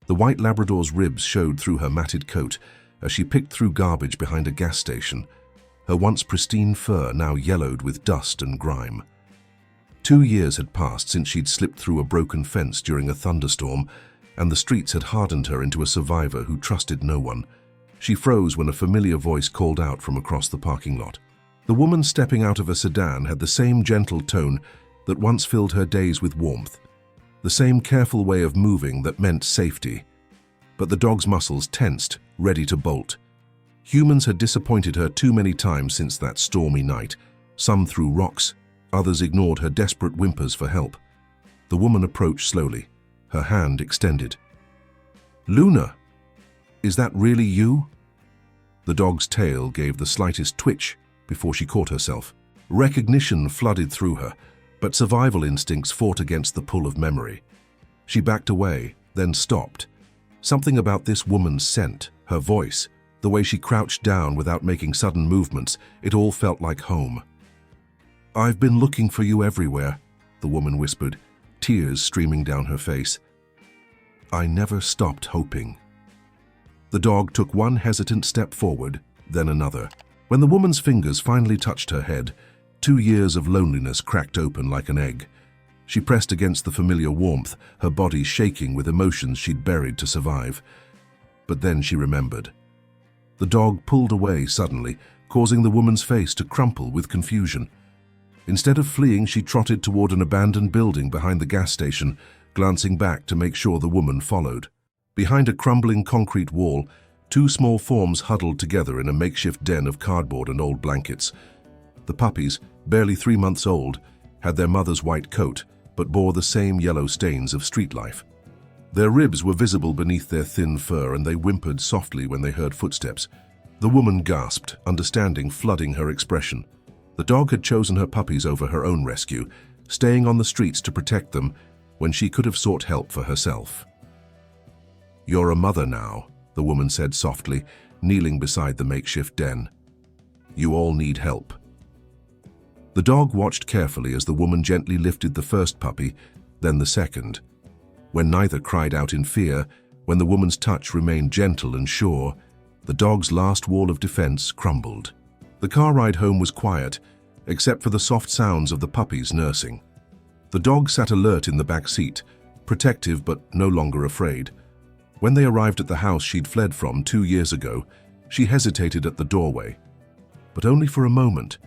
The white Labrador's ribs showed through her matted coat as she picked through garbage behind a gas station, her once pristine fur now yellowed with dust and grime. 2 years had passed since she'd slipped through a broken fence during a thunderstorm, and the streets had hardened her into a survivor who trusted no one. She froze when a familiar voice called out from across the parking lot. The woman stepping out of a sedan had the same gentle tone that once filled her days with warmth, the same careful way of moving that meant safety. But the dog's muscles tensed, ready to bolt. Humans had disappointed her too many times since that stormy night. Some threw rocks, others ignored her desperate whimpers for help. The woman approached slowly, her hand extended. "Luna, is that really you?" The dog's tail gave the slightest twitch before she caught herself. Recognition flooded through her, but survival instincts fought against the pull of memory. She backed away, then stopped. Something about this woman's scent, her voice, the way she crouched down without making sudden movements, it all felt like home. "I've been looking for you everywhere," the woman whispered, tears streaming down her face. "I never stopped hoping." The dog took one hesitant step forward, then another. When the woman's fingers finally touched her head, 2 years of loneliness cracked open like an egg. She pressed against the familiar warmth, her body shaking with emotions she'd buried to survive. But then she remembered. The dog pulled away suddenly, causing the woman's face to crumple with confusion. Instead of fleeing, she trotted toward an abandoned building behind the gas station, glancing back to make sure the woman followed. Behind a crumbling concrete wall, 2 small forms huddled together in a makeshift den of cardboard and old blankets. The puppies, barely 3 months old, had their mother's white coat, but bore the same yellow stains of street life. Their ribs were visible beneath their thin fur, and they whimpered softly when they heard footsteps. The woman gasped, understanding flooding her expression. The dog had chosen her puppies over her own rescue, staying on the streets to protect them when she could have sought help for herself. "You're a mother now," the woman said softly, kneeling beside the makeshift den. "You all need help." The dog watched carefully as the woman gently lifted the first puppy, then the second. When neither cried out in fear, when the woman's touch remained gentle and sure, the dog's last wall of defense crumbled. The car ride home was quiet, except for the soft sounds of the puppies nursing. The dog sat alert in the back seat, protective but no longer afraid. When they arrived at the house she'd fled from 2 years ago, she hesitated at the doorway. But only for a moment.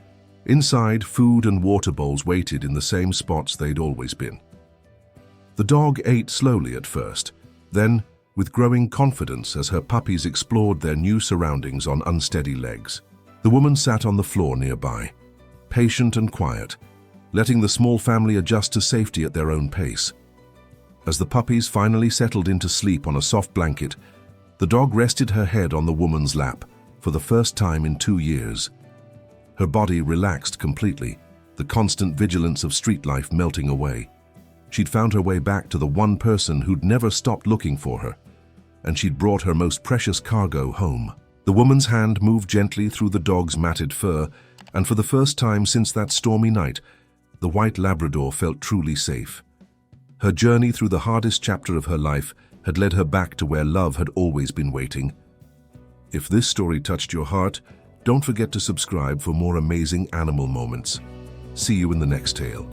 Inside, food and water bowls waited in the same spots they'd always been. The dog ate slowly at first, then with growing confidence as her puppies explored their new surroundings on unsteady legs. The woman sat on the floor nearby, patient and quiet, letting the small family adjust to safety at their own pace. As the puppies finally settled into sleep on a soft blanket, the dog rested her head on the woman's lap for the first time in 2 years. Her body relaxed completely, the constant vigilance of street life melting away. She'd found her way back to the one person who'd never stopped looking for her, and she'd brought her most precious cargo home. The woman's hand moved gently through the dog's matted fur, and for the first time since that stormy night, the white Labrador felt truly safe. Her journey through the hardest chapter of her life had led her back to where love had always been waiting. If this story touched your heart, don't forget to subscribe for more amazing animal moments. See you in the next tale.